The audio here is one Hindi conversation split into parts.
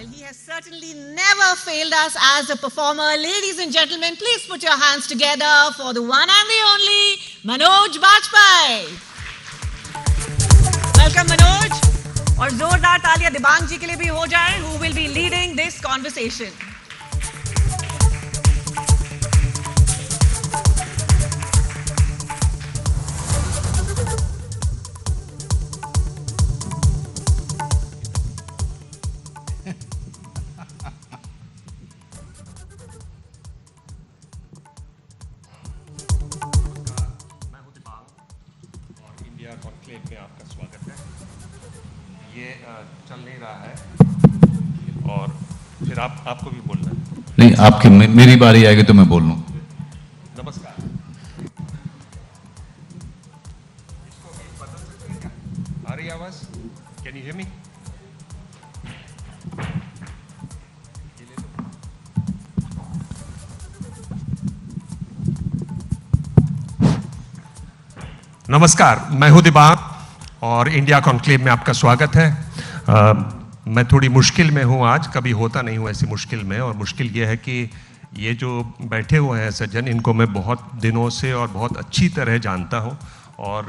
Well, he has certainly never failed us as a performer. Ladies and gentlemen, please put your hands together for the one and the only Manoj Bajpayee. Welcome, Manoj. और जोरदार तालियां दिबांग जी के लिए भी हो जाए, who will be leading this conversation. Conclave में आपका स्वागत है। ये चल नहीं रहा है और फिर आपको भी बोलना है। नहीं, आपकी मेरी बारी आएगी तो मैं बोल लूँ। नमस्कार। इसको भी बदल सकते हैं क्या? आ रही आवाज? Can you hear me? नमस्कार, मैं हूं दिबांग और इंडिया कॉन्क्लेव में आपका स्वागत है। मैं थोड़ी मुश्किल में हूं आज, कभी होता नहीं हूं ऐसी मुश्किल में। और मुश्किल ये है कि ये जो बैठे हुए हैं सज्जन, इनको मैं बहुत दिनों से और बहुत अच्छी तरह जानता हूं और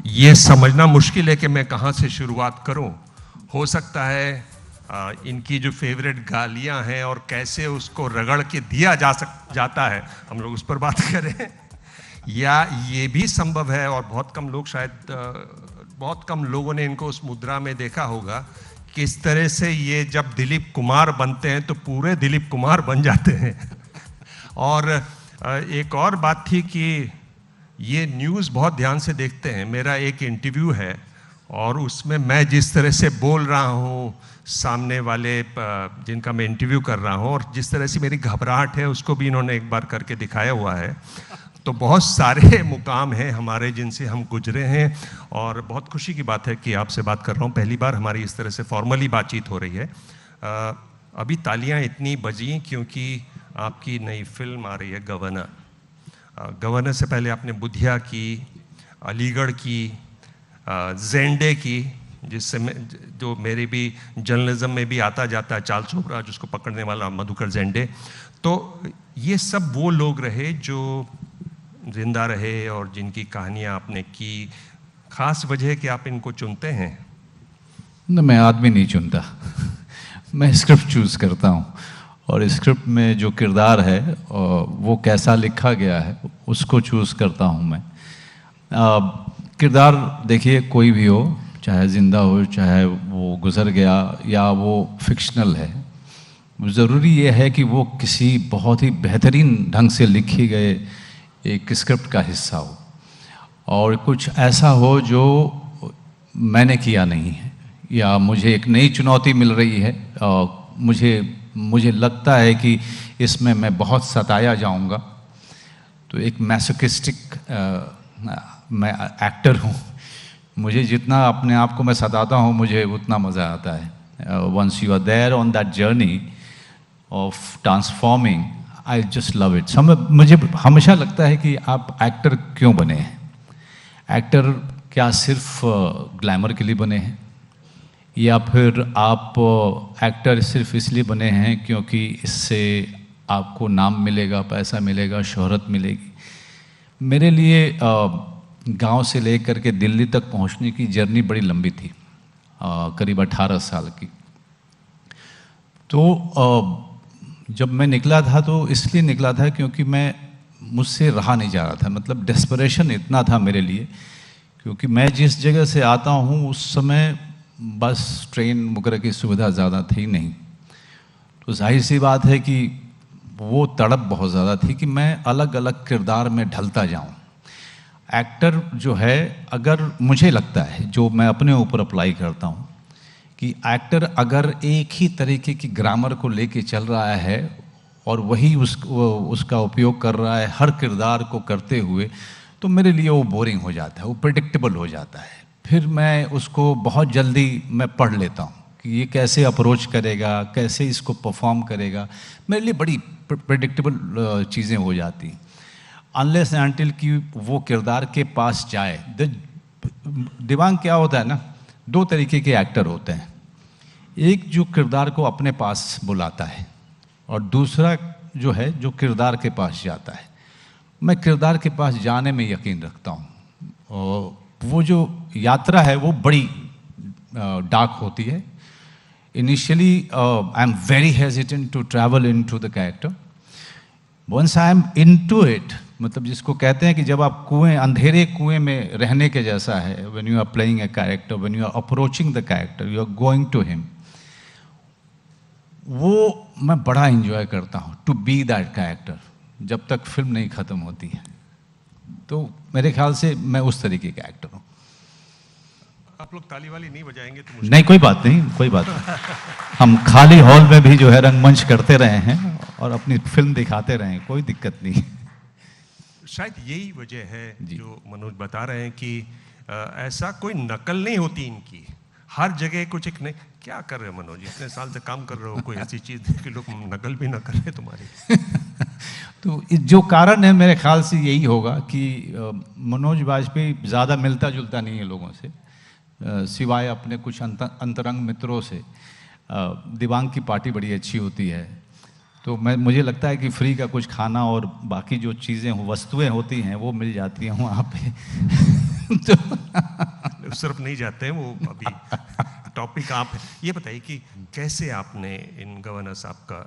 ये समझना मुश्किल है कि मैं कहां से शुरुआत करूं। हो सकता है इनकी जो फेवरेट गालियां हैं और कैसे उसको रगड़ के दिया जाता है, हम लोग उस पर बात करें, या ये भी संभव है और बहुत कम लोग, शायद बहुत कम लोगों ने इनको उस मुद्रा में देखा होगा, किस तरह से ये जब दिलीप कुमार बनते हैं तो पूरे दिलीप कुमार बन जाते हैं। और एक और बात थी कि ये न्यूज़ बहुत ध्यान से देखते हैं। मेरा एक इंटरव्यू है और उसमें मैं जिस तरह से बोल रहा हूँ सामने वाले जिनका मैं इंटरव्यू कर रहा हूँ, और जिस तरह से मेरी घबराहट है, उसको भी इन्होंने एक बार करके दिखाया हुआ है। तो बहुत सारे मुकाम हैं हमारे जिनसे हम गुजरे हैं और बहुत खुशी की बात है कि आपसे बात कर रहा हूँ। पहली बार हमारी इस तरह से फॉर्मली बातचीत हो रही है। अभी तालियां इतनी बजी क्योंकि आपकी नई फिल्म आ रही है गवर्नर। गवर्नर से पहले आपने बुधिया की, अलीगढ़ की, जेंडे की, जिससे जो मेरे भी जर्नलिज्म में भी आता जाता है, चार्ल्स चोपड़ा जिसको पकड़ने वाला, मधुकर जेंडे। तो ये सब वो लोग रहे जो जिंदा रहे और जिनकी कहानियाँ आपने की। खास वजह कि आप इनको चुनते हैं? न, मैं आदमी नहीं चुनता। मैं स्क्रिप्ट चूज़ करता हूँ और स्क्रिप्ट में जो किरदार है वो कैसा लिखा गया है उसको चूज़ करता हूँ मैं। किरदार देखिए कोई भी हो, चाहे ज़िंदा हो, चाहे वो गुज़र गया या वो फिक्शनल है, ज़रूरी ये है कि वो किसी बहुत ही बेहतरीन ढंग से लिखे गए एक स्क्रिप्ट का हिस्सा हो और कुछ ऐसा हो जो मैंने किया नहीं है या मुझे एक नई चुनौती मिल रही है। मुझे लगता है कि इसमें मैं बहुत सताया जाऊंगा। तो एक मैसोकिस्टिक मैं एक्टर हूँ, मुझे जितना अपने आप को मैं सताता हूँ मुझे उतना मज़ा आता है। Once you are there on that journey of transforming, I just love it. मुझे हमेशा लगता है कि आप एक्टर क्यों बने हैं? एक्टर क्या सिर्फ ग्लैमर के लिए बने हैं, या फिर आप एक्टर सिर्फ इसलिए बने हैं क्योंकि इससे आपको नाम मिलेगा, पैसा मिलेगा, शोहरत मिलेगी? मेरे लिए गांव से लेकर के दिल्ली तक पहुंचने की जर्नी बड़ी लंबी थी, करीब 18 साल की। तो जब मैं निकला था तो इसलिए निकला था क्योंकि मुझसे रहा नहीं जा रहा था। मतलब डेस्परेशन इतना था मेरे लिए, क्योंकि मैं जिस जगह से आता हूँ उस समय बस ट्रेन वगैरह की सुविधा ज़्यादा थी नहीं। तो जाहिर सी बात है कि वो तड़प बहुत ज़्यादा थी कि मैं अलग अलग किरदार में ढलता जाऊँ। एक्टर जो है, अगर मुझे लगता है, जो मैं अपने ऊपर अप्लाई करता हूँ, कि एक्टर अगर एक ही तरीके की ग्रामर को लेके चल रहा है और वही उसका उपयोग कर रहा है हर किरदार को करते हुए, तो मेरे लिए वो बोरिंग हो जाता है, वो प्रेडिक्टेबल हो जाता है। फिर मैं उसको बहुत जल्दी मैं पढ़ लेता हूँ कि ये कैसे अप्रोच करेगा, कैसे इसको परफॉर्म करेगा। मेरे लिए बड़ी प्रेडिक्टेबल चीज़ें हो जाती। अनलेस एंड अनटिल कि वो किरदार के पास जाए। दिमाग क्या होता है ना, दो तरीके के एक्टर होते हैं। एक जो किरदार को अपने पास बुलाता है और दूसरा जो है जो किरदार के पास जाता है। मैं किरदार के पास जाने में यकीन रखता हूँ, और वो जो यात्रा है वो बड़ी डार्क होती है। Initially I am very hesitant to travel into the character. Once I am into it, मतलब जिसको कहते हैं कि जब आप कुएं, अंधेरे कुएं में रहने के जैसा है। When you are playing a character, when you are approaching the character, you are going to him, वो मैं बड़ा एंजॉय करता हूँ टू बी दैट कैरेक्टर, जब तक फिल्म नहीं ख़त्म होती है। तो मेरे ख्याल से मैं उस तरीके का एक्टर हूँ। आप लोग ताली वाली नहीं बजाएंगे तो मुझे नहीं, कोई बात नहीं, कोई बात नहीं। हम खाली हॉल में भी जो है रंगमंच करते रहे हैं और अपनी फिल्म दिखाते रहे हैं, कोई दिक्कत नहीं। शायद यही वजह है जो मनोज बता रहे हैं कि ऐसा कोई नकल नहीं होती इनकी, हर जगह कुछ एक नहीं। क्या कर रहे हो मनोज, इतने साल से काम कर रहे हो, कोई ऐसी चीज देख के लोग नकल भी ना करे तुम्हारी। तो जो कारण है मेरे ख्याल से यही होगा कि मनोज वाजपेयी ज़्यादा मिलता जुलता नहीं है लोगों से, सिवाय अपने कुछ अंतरंग मित्रों से। दिवांग की पार्टी बड़ी अच्छी होती है, तो मुझे लगता है कि फ्री का कुछ खाना और बाकी जो चीज़ें वस्तुएं होती हैं वो मिल जाती हैं वहाँ पे। तो सिर्फ नहीं जाते हैं वो। अभी टॉपिक आप ये बताइए कि कैसे आपने इन गवर्नर साहब का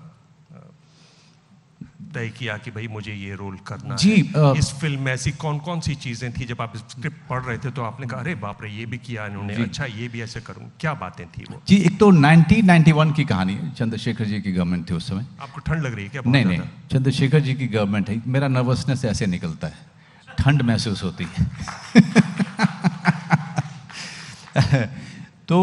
तय किया कि भाई मुझे ये रोल करना जी, है। इस फिल्म में ऐसी कौन कौन सी चीजें थी जब आप स्क्रिप्ट पढ़ रहे थे तो आपने कहा अरे बाप रे ये भी किया इन्होंने, अच्छा ये भी ऐसे करूं, क्या बातें थी वो? जी, एक तो 1991 की कहानी है। चंद्रशेखर जी की गवर्नमेंट थी उस समय। आपको ठंड लग रही है क्या? नहीं नहीं, चंद्रशेखर जी की गवर्नमेंट है। मेरा नर्वसनेस ऐसे निकलता है, ठंड महसूस होती है। तो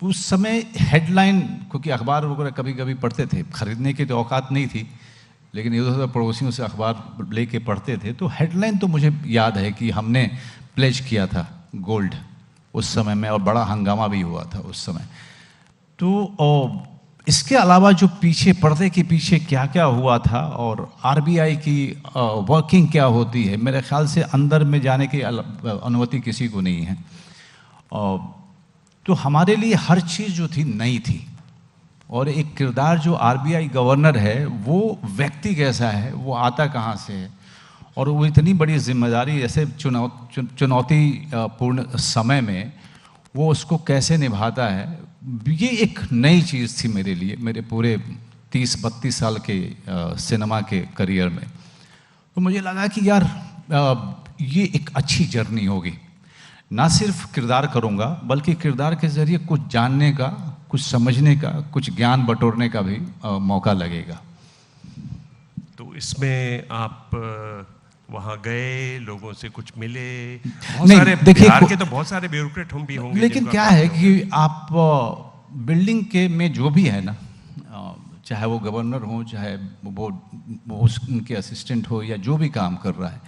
उस समय हेडलाइन, क्योंकि अखबार वगैरह कभी कभी पढ़ते थे, खरीदने की तो औकात नहीं थी, लेकिन इधर उधर पड़ोसियों से अखबार लेके पढ़ते थे। तो हेडलाइन तो मुझे याद है कि हमने प्लेज किया था गोल्ड उस समय में, और बड़ा हंगामा भी हुआ था उस समय। तो इसके अलावा जो पीछे पर्दे के पीछे क्या क्या हुआ था और आरबीआई की वर्किंग क्या होती है, मेरे ख्याल से अंदर में जाने की अनुमति किसी को नहीं है। तो हमारे लिए हर चीज़ जो थी नई थी, और एक किरदार जो आरबीआई गवर्नर है वो व्यक्ति कैसा है, वो आता कहाँ से है, और वो इतनी बड़ी जिम्मेदारी ऐसे चुनौतीपूर्ण समय में वो उसको कैसे निभाता है, ये एक नई चीज़ थी मेरे लिए, मेरे पूरे 30-32 साल के सिनेमा के करियर में। तो मुझे लगा कि यार ये एक अच्छी जर्नी होगी, ना सिर्फ किरदार करूँगा बल्कि किरदार के ज़रिए कुछ जानने का, कुछ समझने का, कुछ ज्ञान बटोरने का भी मौका लगेगा। तो इसमें आप वहाँ गए, लोगों से कुछ मिले? नहीं, देखिए बिहार के तो बहुत सारे ब्यूरोक्रेट हम भी होंगे, लेकिन क्या है कि आप बिल्डिंग के में जो भी है ना, चाहे वो गवर्नर हो, चाहे वो उनके असिस्टेंट हो, या जो भी काम कर रहा है,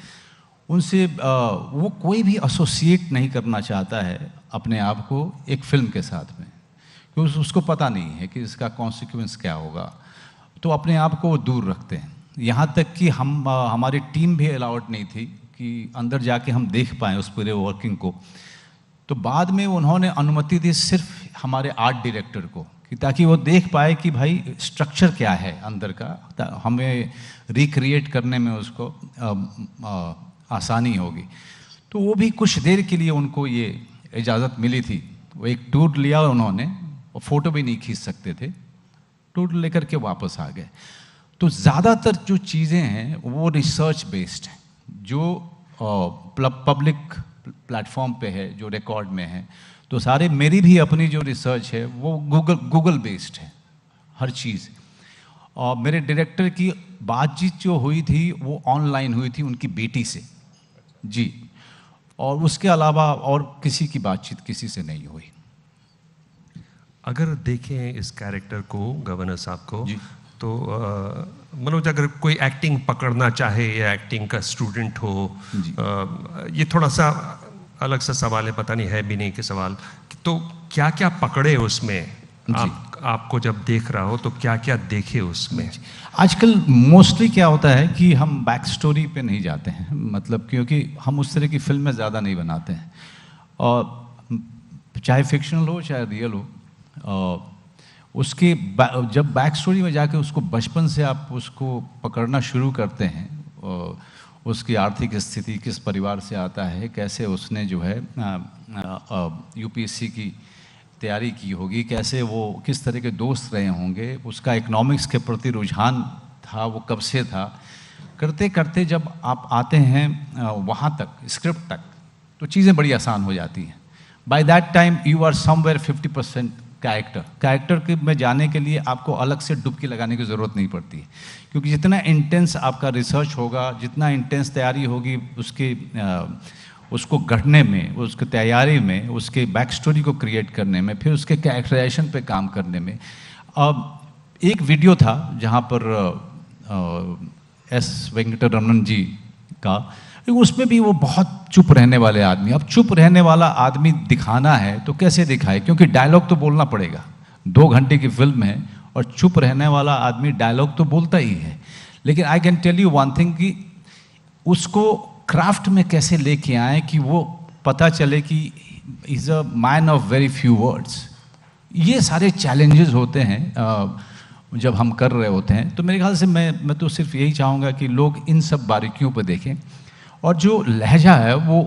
उनसे वो कोई भी एसोसिएट नहीं करना चाहता है अपने आप को एक फिल्म के साथ में, क्योंकि उसको पता नहीं है कि इसका कॉन्सिक्वेंस क्या होगा। तो अपने आप को वो दूर रखते हैं। यहाँ तक कि हमारी टीम भी अलाउड नहीं थी कि अंदर जाके हम देख पाएँ उस पूरे वर्किंग को। तो बाद में उन्होंने अनुमति दी सिर्फ हमारे आर्ट डायरेक्टर को, कि ताकि वो देख पाए कि भाई स्ट्रक्चर क्या है अंदर का, हमें रिक्रिएट करने में उसको आसानी होगी। तो वो भी कुछ देर के लिए उनको ये इजाज़त मिली थी। वो एक टूर लिया उन्होंने, और फ़ोटो भी नहीं खींच सकते थे, टूर लेकर के वापस आ गए। तो ज़्यादातर जो चीज़ें हैं वो रिसर्च बेस्ड हैं, जो पब्लिक प्लेटफॉर्म पे है, जो रिकॉर्ड में है। तो सारे मेरी भी अपनी जो रिसर्च है वो गूगल बेस्ड है हर चीज़। और मेरे डायरेक्टर की बातचीत जो हुई थी वो ऑनलाइन हुई थी उनकी बेटी से जी, और उसके अलावा और किसी की बातचीत किसी से नहीं हुई। अगर देखें इस कैरेक्टर को, गवर्नर साहब को, तो मनोज अगर कोई एक्टिंग पकड़ना चाहे या एक्टिंग का स्टूडेंट हो, ये थोड़ा सा अलग सा सवाल है, पता नहीं है भी नहीं कि सवाल, तो क्या क्या पकड़े उसमें? आपको जब देख रहा हो तो क्या क्या देखे उसमें? आजकल मोस्टली क्या होता है कि हम बैक स्टोरी पे नहीं जाते हैं, मतलब क्योंकि हम उस तरह की फिल्में ज़्यादा नहीं बनाते हैं। और चाहे फिक्शनल हो चाहे रियल हो, उसके जब बैक स्टोरी में जाके उसको बचपन से आप उसको पकड़ना शुरू करते हैं, उसकी आर्थिक स्थिति, किस परिवार से आता है, कैसे उसने जो है यूपीएससी की तैयारी की होगी, कैसे वो किस तरह के दोस्त रहे होंगे, उसका इकोनॉमिक्स के प्रति रुझान था, वो कब से था, करते करते जब आप आते हैं वहाँ तक, स्क्रिप्ट तक, तो चीज़ें बड़ी आसान हो जाती हैं। By that time you are somewhere 50% character के में जाने के लिए आपको अलग से डुबकी लगाने की ज़रूरत नहीं पड़ती है, क्योंकि जितना इंटेंस आपका रिसर्च होगा, जितना इंटेंस तैयारी होगी उसको गढ़ने में, उसके तैयारी में, उसके बैक स्टोरी को क्रिएट करने में, फिर उसके कैरेक्टराइजेशन पे काम करने में। अब एक वीडियो था जहाँ पर एस वेंकटरमण जी का, उसमें भी वो बहुत चुप रहने वाले आदमी, अब चुप रहने वाला आदमी दिखाना है तो कैसे दिखाए, क्योंकि डायलॉग तो बोलना पड़ेगा, 2 घंटे की फिल्म है और चुप रहने वाला आदमी डायलॉग तो बोलता ही है। लेकिन I can tell you one thing कि उसको क्राफ्ट में कैसे लेके आए कि वो पता चले कि is a man of very few words. ये सारे चैलेंजेस होते हैं जब हम कर रहे होते हैं। तो मेरे ख्याल से मैं तो सिर्फ यही चाहूँगा कि लोग इन सब बारीकियों पर देखें, और जो लहजा है वो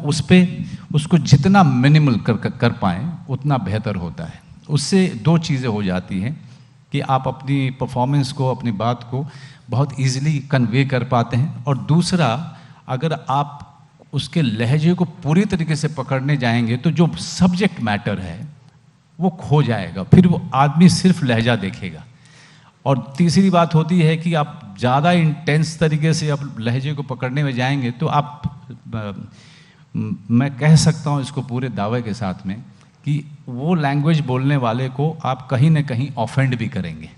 उसको जितना मिनिमल कर पाएँ उतना बेहतर होता है। उससे 2 चीज़ें हो जाती हैं कि आप अपनी परफॉर्मेंस को, अपनी बात को बहुत ईजिली कन्वे कर पाते हैं, और दूसरा, अगर आप उसके लहजे को पूरी तरीके से पकड़ने जाएंगे तो जो सब्जेक्ट मैटर है वो खो जाएगा, फिर वो आदमी सिर्फ लहजा देखेगा। और तीसरी बात होती है कि आप ज़्यादा इंटेंस तरीके से आप लहजे को पकड़ने में जाएंगे तो आप, मैं कह सकता हूँ इसको पूरे दावे के साथ में, कि वो लैंग्वेज बोलने वाले को आप कहीं ना कहीं ऑफेंड भी करेंगे।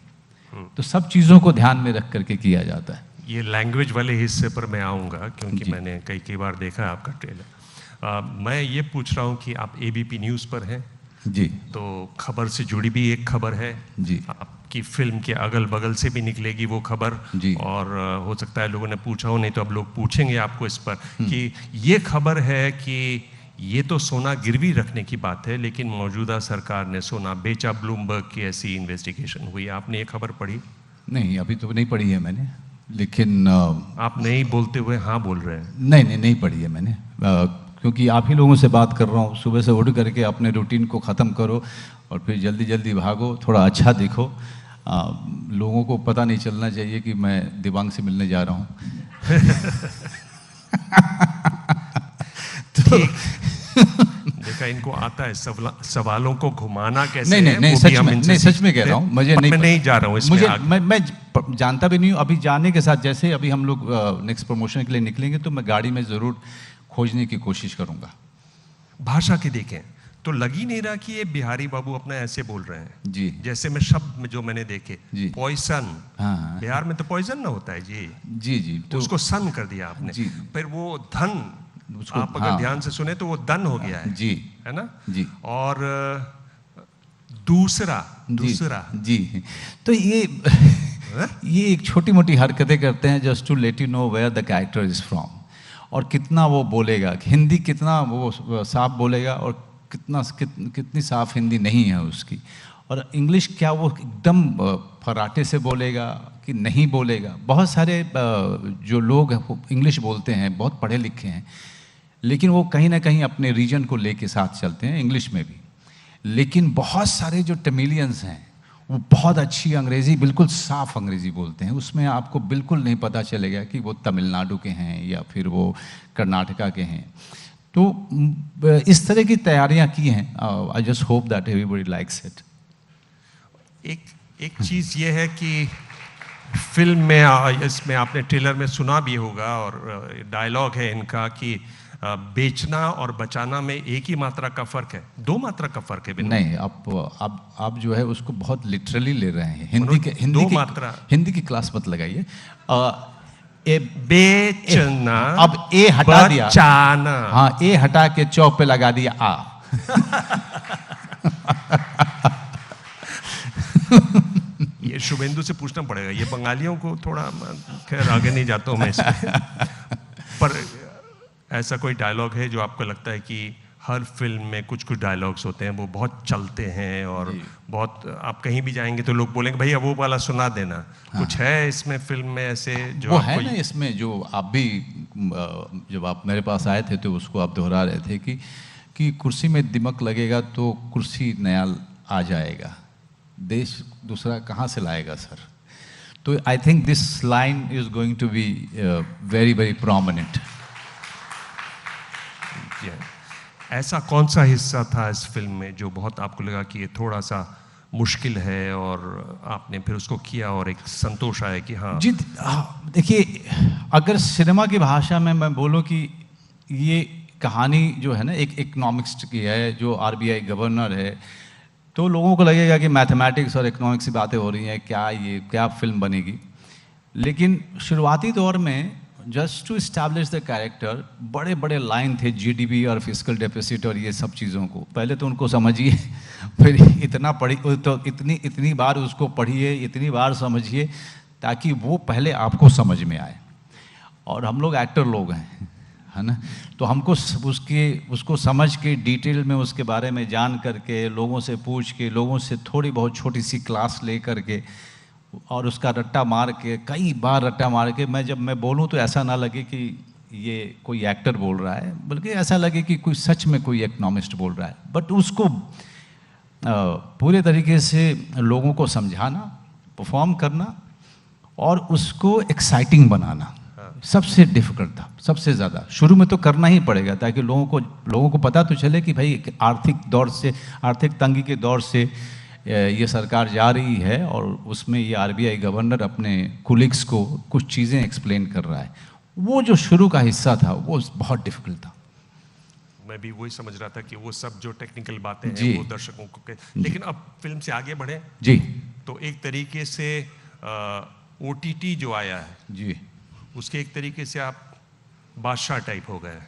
तो सब चीज़ों को ध्यान में रख करके किया जाता है। ये लैंग्वेज वाले हिस्से पर मैं आऊँगा, क्योंकि मैंने कई बार देखा है आपका ट्रेलर। मैं ये पूछ रहा हूँ कि आप एबीपी न्यूज़ पर हैं जी, तो खबर से जुड़ी भी एक खबर है जी, आपकी फिल्म के अगल बगल से भी निकलेगी वो खबर जी, और हो सकता है लोगों ने पूछा हो, नहीं तो अब लोग पूछेंगे आपको इस पर कि ये खबर है कि ये तो सोना गिरवी रखने की बात है, लेकिन मौजूदा सरकार ने सोना बेचा, ब्लूमबर्ग की ऐसी इन्वेस्टिगेशन हुई। आपने ये खबर पढ़ी? नहीं, अभी तो नहीं पढ़ी है मैंने, लेकिन आप नहीं बोलते हुए हाँ बोल रहे हैं। नहीं पढ़ी है मैंने, क्योंकि आप ही लोगों से बात कर रहा हूँ। सुबह से उठ करके अपने रूटीन को ख़त्म करो और फिर जल्दी जल्दी भागो, थोड़ा अच्छा दिखो। लोगों को पता नहीं चलना चाहिए कि मैं दिवांग से मिलने जा रहा हूँ। तो देखा, इनको आता है सवालों को घुमाना कैसे। नहीं, सच में कह रहा हूँ, मुझे नहीं जा रहा हूँ इसमें। मैं जानता भी नहीं हूँ। अभी जाने के साथ, जैसे अभी हम लोग नेक्स्ट प्रमोशन के लिए निकलेंगे तो मैं गाड़ी में ज़रूर खोजने की कोशिश करूँगा। भाषा की देखें तो लग ही नहीं रहा कि ये बिहारी बाबू अपना ऐसे बोल रहे हैं जी। जैसे मैं शब्द में जो मैंने देखे, पॉइसन, हाँ, बिहार में तो पॉइजन ना होता है जी, तो उसको सन कर दिया आपने। फिर वो धन, आप अगर ध्यान से सुने तो वो दन हो गया है जी, है ना जी। और दूसरा जी, तो ये एक छोटी मोटी हरकतें करते हैं just to let you know where the character is from, और कितना वो बोलेगा, हिंदी कितना वो साफ बोलेगा और कितनी साफ हिंदी नहीं है उसकी, और इंग्लिश क्या वो एकदम फराटे से बोलेगा कि नहीं बोलेगा। बहुत सारे जो लोग इंग्लिश बोलते हैं बहुत पढ़े लिखे हैं, लेकिन वो कहीं ना कहीं अपने रीजन को लेके साथ चलते हैं, इंग्लिश में भी। लेकिन बहुत सारे जो तमिलियंस हैं वो बहुत अच्छी अंग्रेज़ी, बिल्कुल साफ अंग्रेज़ी बोलते हैं, उसमें आपको बिल्कुल नहीं पता चलेगा कि वो तमिलनाडु के हैं या फिर वो कर्नाटका के हैं। तो इस तरह की तैयारियां की हैं। I just hope that everybody likes it. एक चीज़ ये है कि फिल्म में, इसमें आपने ट्रेलर में सुना भी होगा और डायलॉग है इनका कि बेचना और बचाना में एक ही मात्रा का फर्क है, 2 मात्रा का फर्क है। नहीं, आप जो है उसको बहुत लिटरली ले रहे हैं। हिंदी की क्लास मत लगाइए। बेचना, अब ए हटा दिया, बचाना, हाँ, ए हटा के चौक पे लगा दिया आ। ये शुभेंदु से पूछना पड़ेगा, ये बंगालियों को थोड़ा, खैर आगे नहीं जाता हूँ मैं इसमें। पर ऐसा कोई डायलॉग है जो आपको लगता है कि हर फिल्म में कुछ कुछ डायलॉग्स होते हैं वो बहुत चलते हैं और बहुत, आप कहीं भी जाएंगे तो लोग बोलेंगे भैया वो वाला सुना देना। कुछ है इसमें फिल्म में ऐसे जो वो है ना इसमें, जो आप भी जब आप मेरे पास आए थे तो उसको आप दोहरा रहे थे कि कुर्सी में दिमक लगेगा तो कुर्सी नया आ जाएगा, देश दूसरा कहाँ से लाएगा सर। तो I think this line is going to be very very prominent. ऐसा कौन सा हिस्सा था इस फिल्म में जो बहुत आपको लगा कि ये थोड़ा सा मुश्किल है और आपने फिर उसको किया और एक संतोष आया कि हाँ जी देखिए, अगर सिनेमा की भाषा में मैं बोलूं कि ये कहानी जो है ना एक इकोनॉमिक्स की है, जो आरबीआई गवर्नर है, तो लोगों को लगेगा कि मैथमेटिक्स और इकोनॉमिक्स की बातें हो रही हैं, क्या फिल्म बनेगी। लेकिन शुरुआती दौर में just to establish the character बड़े बड़े लाइन थे, जीडीपी और फिस्कल डेफिसिट और ये सब चीज़ों को पहले तो उनको समझिए, फिर इतना पढ़ी तो इतनी बार उसको पढ़िए, इतनी बार समझिए ताकि वो पहले आपको समझ में आए। और हम लोग एक्टर लोग हैं, है ना, तो हमको उसको समझ के डिटेल में उसके बारे में जान करके, लोगों से पूछ के, लोगों से थोड़ी बहुत छोटी सी क्लास ले करके और उसका रट्टा मार के, कई बार रट्टा मार के, जब मैं बोलूं तो ऐसा ना लगे कि ये कोई एक्टर बोल रहा है, बल्कि ऐसा लगे कि कोई सच में कोई इकोनॉमिस्ट बोल रहा है। बट उसको पूरे तरीके से लोगों को समझाना, परफॉर्म करना और उसको एक्साइटिंग बनाना सबसे डिफिकल्ट था, सबसे ज़्यादा। शुरू में तो करना ही पड़ेगा ताकि लोगों को पता तो चले कि भाई आर्थिक तंगी के दौर से ये सरकार जा रही है और उसमें ये आरबीआई गवर्नर अपने कुलीग्स को कुछ चीज़ें एक्सप्लेन कर रहा है। वो जो शुरू का हिस्सा था वो बहुत डिफिकल्ट था। मैं भी वही समझ रहा था कि वो सब जो टेक्निकल बातें हैं वो दर्शकों को लेकिन अब फिल्म से आगे बढ़े जी, तो एक तरीके से ओटीटी जो आया है जी, उसके एक तरीके से आप बादशाह टाइप हो गए।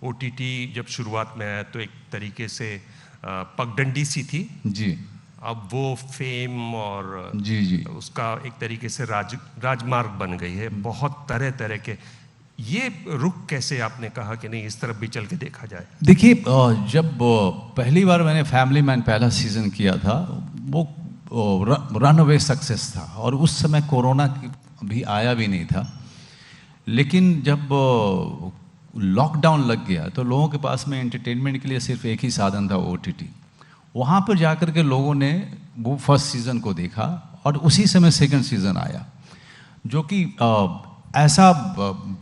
ओटीटी जब शुरुआत में आया तो एक तरीके से पगडंडी सी थी जी, अब वो फेम और जी उसका एक तरीके से राजमार्ग बन गई है। बहुत तरह तरह के ये रुख कैसे आपने कहा कि नहीं इस तरफ भी चल के देखा जाए? देखिए, जब पहली बार मैंने फैमिली मैन पहला सीजन किया था वो रनअवे सक्सेस था और उस समय कोरोना भी आया भी नहीं था। लेकिन जब लॉकडाउन लग गया तो लोगों के पास में एंटरटेनमेंट के लिए सिर्फ एक ही साधन था, ओटीटी। वहाँ पर जाकर के लोगों ने वो फर्स्ट सीज़न को देखा और उसी समय सेकंड सीज़न आया, जो कि ऐसा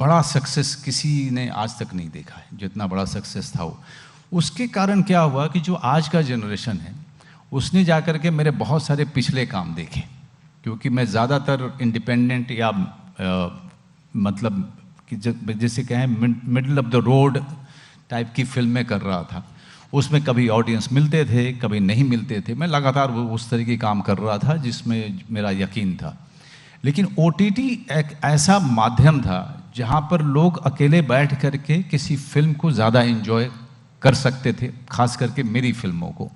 बड़ा सक्सेस किसी ने आज तक नहीं देखा है, जितना बड़ा सक्सेस था वो। उसके कारण क्या हुआ कि जो आज का जनरेशन है उसने जाकर के मेरे बहुत सारे पिछले काम देखे, क्योंकि मैं ज़्यादातर इंडिपेंडेंट या मतलब कि जैसे कहें middle of the road type की फिल्में कर रहा था। उसमें कभी ऑडियंस मिलते थे, कभी नहीं मिलते थे। मैं लगातार उस तरह के काम कर रहा था जिसमें मेरा यकीन था। लेकिन ओटीटी एक ऐसा माध्यम था जहाँ पर लोग अकेले बैठ करके किसी फिल्म को ज़्यादा एंजॉय कर सकते थे, खास करके मेरी फिल्मों को।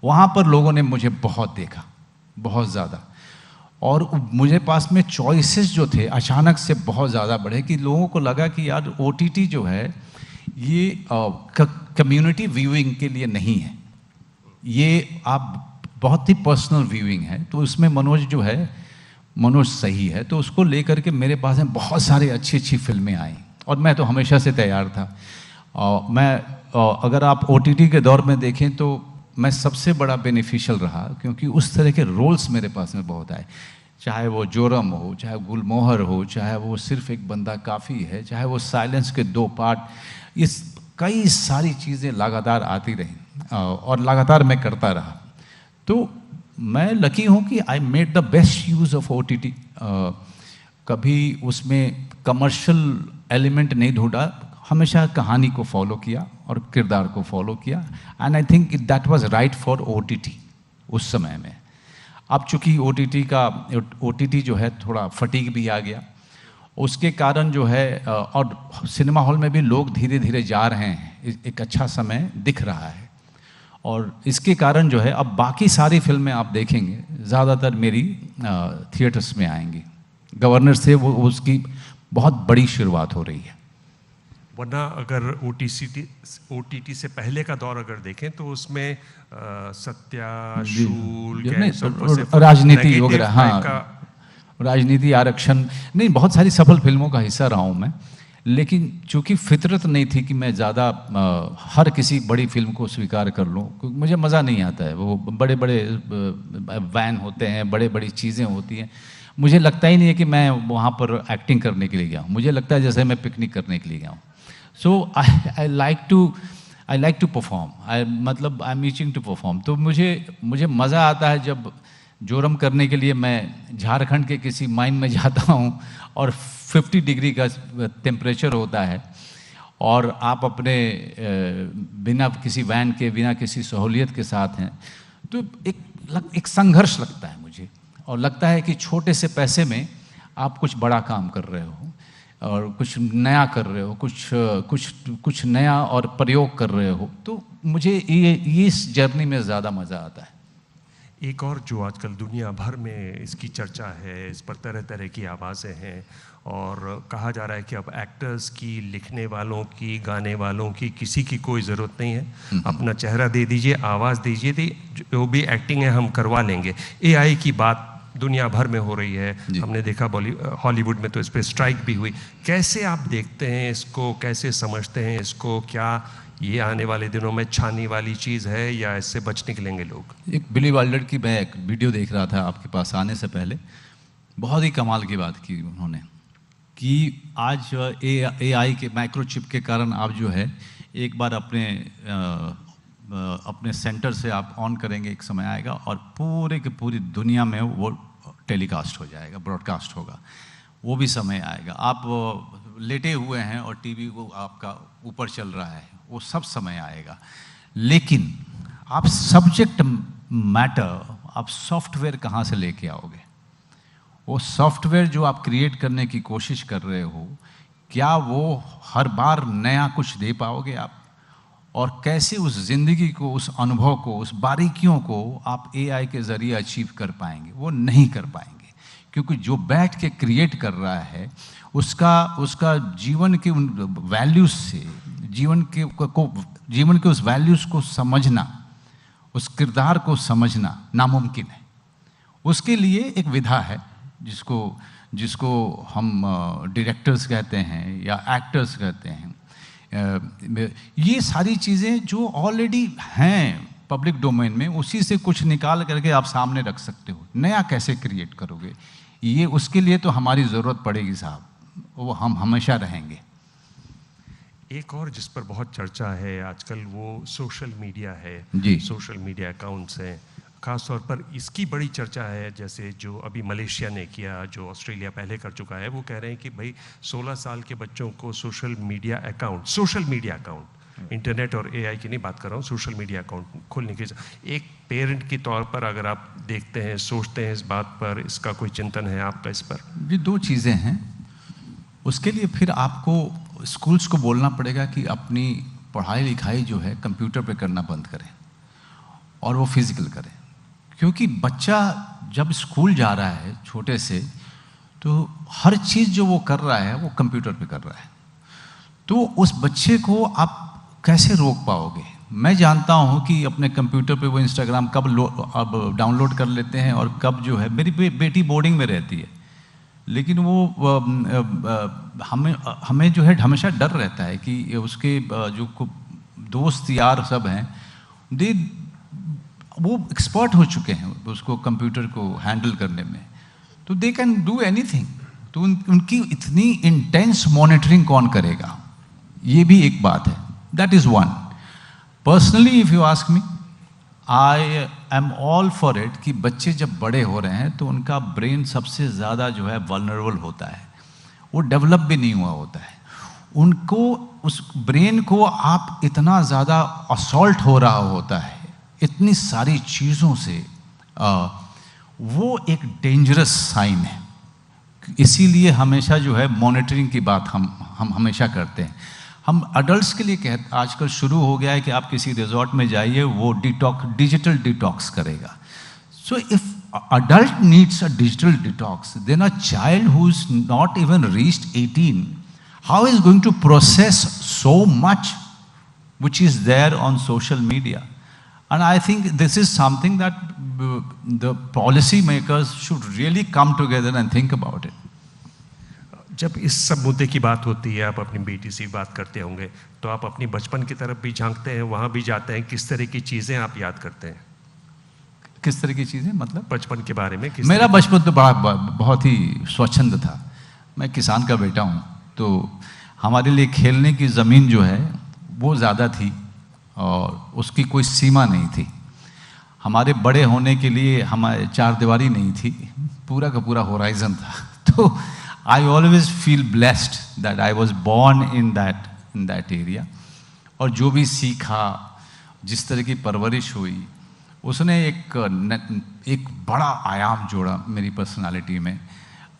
वहाँ पर लोगों ने मुझे बहुत देखा, बहुत ज़्यादा, और मुझे पास में चॉइसेस जो थे अचानक से बहुत ज़्यादा बढ़े कि लोगों को लगा कि यार ओटीटी जो है ये कम्युनिटी व्यूइंग के लिए नहीं है, ये आप बहुत ही पर्सनल व्यूइंग है। तो उसमें मनोज सही है, तो उसको लेकर के मेरे पास में बहुत सारी अच्छी फिल्में आई और मैं तो हमेशा से तैयार था। अगर आप ओटीटी के दौर में देखें तो मैं सबसे बड़ा बेनिफिशियल रहा, क्योंकि उस तरह के रोल्स मेरे पास में बहुत आए, चाहे वो जोरम हो, चाहे गुलमोहर हो, चाहे वो सिर्फ एक बंदा काफ़ी है, चाहे वो साइलेंस के 2 पार्ट, ये कई सारी चीज़ें लगातार आती रहीं और लगातार मैं करता रहा। तो मैं लकी हूँ कि I made the best use of OTT. कभी उसमें कमर्शियल एलिमेंट नहीं ढूंढा, हमेशा कहानी को फॉलो किया और किरदार को फॉलो किया, and I think that was right for OTT उस समय में। अब चूँकि ओटीटी जो है थोड़ा फटीग भी आ गया, उसके कारण जो है और सिनेमा हॉल में भी लोग धीरे धीरे जा रहे हैं, एक अच्छा समय दिख रहा है, और इसके कारण जो है अब बाकी सारी फिल्में आप देखेंगे ज़्यादातर मेरी थिएटर्स में आएंगी। गवर्नर से वो उसकी बहुत बड़ी शुरुआत हो रही है। वरना अगर OTT से पहले का दौर अगर देखें तो उसमें सत्या, शूल, राजनीति वगैरह, हाँ, राजनीति, आरक्षण, नहीं, बहुत सारी सफल फिल्मों का हिस्सा रहा हूँ मैं। लेकिन चूंकि फितरत नहीं थी कि मैं ज़्यादा हर किसी बड़ी फिल्म को स्वीकार कर लूँ, क्योंकि मुझे मज़ा नहीं आता है। वो बड़े बड़े वैन होते हैं, बड़े बड़ी चीज़ें होती हैं, मुझे लगता ही नहीं है कि मैं वहाँ पर एक्टिंग करने के लिए गया हूँ। मुझे लगता है जैसे मैं पिकनिक करने के लिए गया हूँ। So I like to perform, मतलब I am itching to perform. तो मुझे मज़ा आता है जब जोरम करने के लिए मैं झारखंड के किसी माइन में जाता हूँ और 50 डिग्री का टेम्परेचर होता है और आप अपने बिना किसी वैन के, बिना किसी सहूलियत के साथ हैं, तो एक संघर्ष लगता है मुझे। और लगता है कि छोटे से पैसे में आप कुछ बड़ा काम कर रहे हो और कुछ नया कर रहे हो, कुछ नया और प्रयोग कर रहे हो। तो मुझे ये इस जर्नी में ज़्यादा मज़ा आता है। एक और जो आजकल दुनिया भर में इसकी चर्चा है, इस पर तरह तरह की आवाज़ें हैं और कहा जा रहा है कि अब एक्टर्स की, लिखने वालों की, गाने वालों की, किसी की कोई ज़रूरत नहीं है। अपना चेहरा दे दीजिए, आवाज़ दीजिए, जो भी एक्टिंग है हम करवा लेंगे। AI की बात दुनिया भर में हो रही है, हमने देखा हॉलीवुड में तो इस पर स्ट्राइक भी हुई। कैसे आप देखते हैं इसको, कैसे समझते हैं इसको? क्या ये आने वाले दिनों में छानी वाली चीज़ है या इससे बच निकलेंगे लोग? एक बिली वाइल्डर की मैं एक वीडियो देख रहा था आपके पास आने से पहले, बहुत ही कमाल की बात की उन्होंने कि आज AI के माइक्रोचिप के कारण आप जो है एक बार अपने सेंटर से आप ऑन करेंगे, एक समय आएगा और पूरे की पूरी दुनिया में वो टेलीकास्ट हो जाएगा, ब्रॉडकास्ट होगा। वो भी समय आएगा। आप लेटे हुए हैं और टीवी को आपका ऊपर चल रहा है, वो सब समय आएगा। लेकिन आप सब्जेक्ट मैटर, आप सॉफ्टवेयर कहाँ से लेके आओगे? वो सॉफ्टवेयर जो आप क्रिएट करने की कोशिश कर रहे हो, क्या वो हर बार नया कुछ दे पाओगे आप? और कैसे उस ज़िंदगी को, उस अनुभव को, उस बारीकियों को आप AI के ज़रिए अचीव कर पाएंगे? वो नहीं कर पाएंगे, क्योंकि जो बैठ के क्रिएट कर रहा है उसका जीवन के उन वैल्यूज़ से, जीवन के उस वैल्यूज़ को समझना, उस किरदार को समझना नामुमकिन है। उसके लिए एक विधा है जिसको हम डायरेक्टर्स कहते हैं या एक्टर्स कहते हैं। ये सारी चीज़ें जो ऑलरेडी हैं पब्लिक डोमेन में, उसी से कुछ निकाल करके आप सामने रख सकते हो। नया कैसे क्रिएट करोगे? ये उसके लिए तो हमारी ज़रूरत पड़ेगी साहब, वो हम हमेशा रहेंगे। एक और जिस पर बहुत चर्चा है आजकल वो सोशल मीडिया है जी। सोशल मीडिया अकाउंट्स हैं, ख़ास तौर पर इसकी बड़ी चर्चा है। जैसे जो अभी मलेशिया ने किया, जो ऑस्ट्रेलिया पहले कर चुका है, वो कह रहे हैं कि भाई 16 साल के बच्चों को सोशल मीडिया अकाउंट, इंटरनेट और AI की नहीं बात कर रहा हूँ, सोशल मीडिया अकाउंट खोलने की। एक पेरेंट के तौर पर अगर आप देखते हैं, सोचते हैं इस बात पर, इसका कोई चिंतन है आपका इस पर? ये दो चीज़ें हैं। उसके लिए फिर आपको स्कूल्स को बोलना पड़ेगा कि अपनी पढ़ाई लिखाई जो है कंप्यूटर पे करना बंद करें और वो फिजिकल करें। क्योंकि बच्चा जब स्कूल जा रहा है छोटे से, तो हर चीज़ जो वो कर रहा है वो कंप्यूटर पे कर रहा है। तो उस बच्चे को आप कैसे रोक पाओगे? मैं जानता हूँ कि अपने कंप्यूटर पे वो इंस्टाग्राम कब अब डाउनलोड कर लेते हैं और कब जो है। मेरी बेटी बोर्डिंग में रहती है, लेकिन वो हमें जो है हमेशा डर रहता है कि उसके जो दोस्त यार सब हैं, वो एक्सपर्ट हो चुके हैं उसको कंप्यूटर को हैंडल करने में, तो दे कैन डू एनीथिंग। तो उनकी इतनी इंटेंस मॉनिटरिंग कौन करेगा? ये भी एक बात है। That is one. Personally if you ask me, I am all for it कि बच्चे जब बड़े हो रहे हैं तो उनका ब्रेन सबसे ज़्यादा जो है वल्नरेबल होता है, वो डेवलप भी नहीं हुआ होता है। उनको उस ब्रेन को आप इतना ज़्यादा असॉल्ट हो रहा होता है इतनी सारी चीज़ों से, वो एक डेंजरस साइन है। इसीलिए हमेशा जो है मॉनिटरिंग की बात हम हमेशा करते हैं। हम अडल्ट्स के लिए आजकल शुरू हो गया है कि आप किसी रिजॉर्ट में जाइए, वो डिजिटल डिटॉक्स करेगा। So if adult needs a digital detox, then a child who is not even reached 18, how is going to process so much which is there on social media. And I think this is something that the policy makers should really come together and think about it. जब इस सब मुद्दे की बात होती है, आप अपनी बेटी से बात करते होंगे, तो आप अपनी बचपन की तरफ भी झांकते हैं, वहाँ भी जाते हैं, किस तरह की चीज़ें आप याद करते हैं? किस तरह की चीज़ें मतलब? बचपन के बारे में मेरा बचपन तो बहुत ही स्वच्छंद था। मैं किसान का बेटा हूँ, तो हमारे लिए खेलने की ज़मीन जो है वो ज़्यादा थी और उसकी कोई सीमा नहीं थी। हमारे बड़े होने के लिए हमारे चार दीवारी नहीं थी, पूरा का पूरा होराइजन था। तो I always feel blessed that I was born in that area. और जो भी सीखा, जिस तरह की परवरिश हुई, उसने एक बड़ा आयाम जोड़ा मेरी पर्सनालिटी में।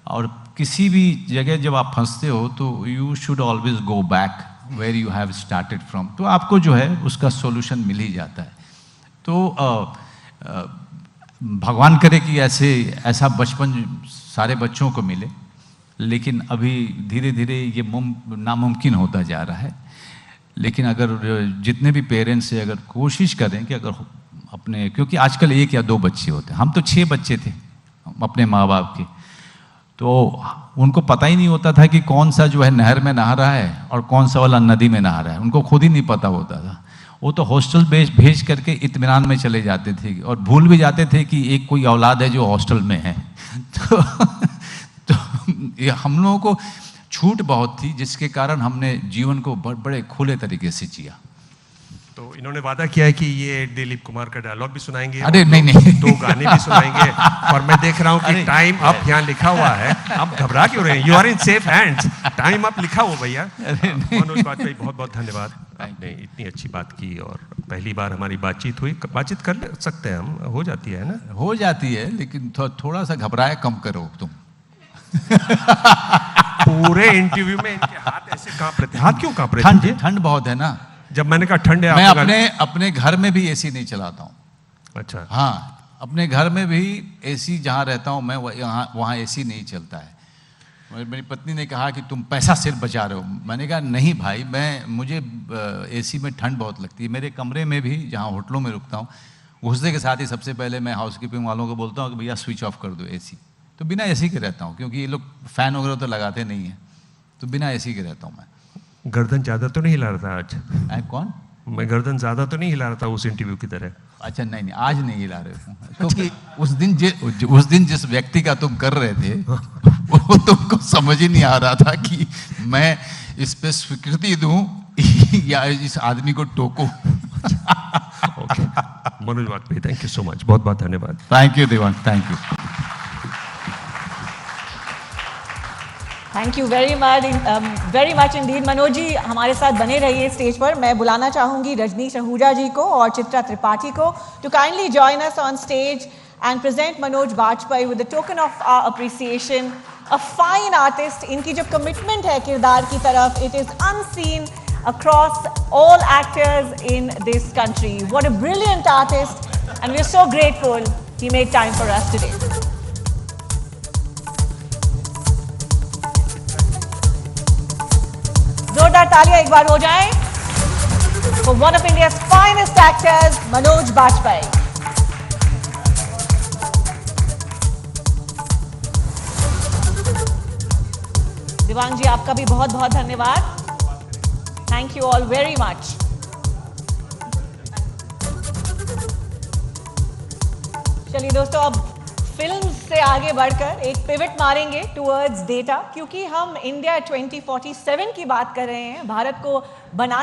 और किसी भी जगह जब आप फंसते हो तो you should always go back where you have started from. तो आपको जो है उसका सॉल्यूशन मिल ही जाता है। तो भगवान करे कि ऐसा बचपन सारे बच्चों को मिले, लेकिन अभी धीरे धीरे ये नामुमकिन होता जा रहा है। लेकिन अगर जितने भी पेरेंट्स हैं अगर कोशिश करें कि अगर अपने, क्योंकि आजकल 1 या 2 बच्चे होते हैं, हम तो 6 बच्चे थे अपने माँ बाप के, तो उनको पता ही नहीं होता था कि कौन सा जो है नहर में नहा रहा है और कौन सा वाला नदी में नहा रहा है, उनको खुद ही नहीं पता होता था। वो तो हॉस्टल भेज करके इत्मीनान में चले जाते थे और भूल भी जाते थे कि एक कोई औलाद है जो हॉस्टल में है। तो ये हम लोगों को छूट बहुत थी, जिसके कारण हमने जीवन को बड़े खुले तरीके से जिया। तो इन्होंने वादा किया है कि ये दिलीप कुमार का डायलॉग भी सुनाएंगे। अरे नहीं 2 गाने भी सुनाएंगे। और मैं देख रहा हूँ कि टाइम अप यहाँ लिखा हुआ है, आप घबरा क्यों रहे हैं? You are in safe hands, time up लिखा हुआ भैया। मनोज बाजपेयी, बहुत बहुत धन्यवाद, आपने इतनी अच्छी बात की और पहली बार हमारी बातचीत हुई। बातचीत कर सकते हैं हम, हो जाती है ना? हो जाती है, लेकिन थोड़ा सा घबराए कम करो तुम। पूरे इंटरव्यू में इनके हाथ ऐसे कांप रहे थे। हाथ क्यों कांप रहे थे? ठंड बहुत है ना। जब मैंने कहा ठंड है, मैं अपने घर में भी एसी नहीं चलाता हूँ। अच्छा। हाँ, अपने घर में भी एसी जहाँ रहता हूँ मैं, वहाँ एसी नहीं चलता है। मेरी पत्नी ने कहा कि तुम पैसा सिर्फ बचा रहे हो। मैंने कहा नहीं भाई, मुझे एसी में ठंड बहुत लगती है। मेरे कमरे में भी, जहाँ होटलों में रुकता हूँ, घुसने के साथ ही सबसे पहले मैं हाउसकीपिंग वालों को बोलता हूँ कि भैया स्विच ऑफ कर दो एसी। तो बिना एसी के रहता हूँ, क्योंकि ये लोग फैन वगैरह तो लगाते नहीं हैं, तो बिना एसी के रहता हूँ मैं। गर्दन ज़्यादा तो नहीं हिला रहा था आज? कौन? मैं गर्दन ज़्यादा तो नहीं हिला रहा था उस इंटरव्यू की तरह? अच्छा नहीं, आज नहीं हिला रहे थे, क्योंकि उस दिन जिस व्यक्ति का तुम कर रहे थे वो तुमको समझ ही नहीं आ रहा था कि मैं इस पे स्वीकृति दूं या इस आदमी को टोकूं। Okay, Manoj Vajpayee, thank you so much, बहुत बहुत धन्यवाद। Thank you Devang, thank you. Thank you very much indeed. Manoj ji हमारे साथ बने रहिए स्टेज पर। मैं बुलाना चाहूंगी रजनीश आहूजा जी को और चित्रा त्रिपाठी को to kindly join us on stage and present Manoj Bajpayee with the token of our appreciation. A fine artist, इनकी जो कमिटमेंट है किरदार की तरफ, it is unseen across all actors in this country. What a brilliant artist, and we are so grateful he made time for us today. जोरदार तालियां एक बार हो जाएं for one of India's finest actors, Manoj Bajpayee. Dibang जी आपका भी बहुत बहुत धन्यवाद। Thank you all very much. चलिए दोस्तों, अब फिल्म से आगे बढ़कर एक पिवट मारेंगे टुवर्ड्स डेटा, क्योंकि हम इंडिया 2047 की बात कर रहे हैं। भारत को बनाने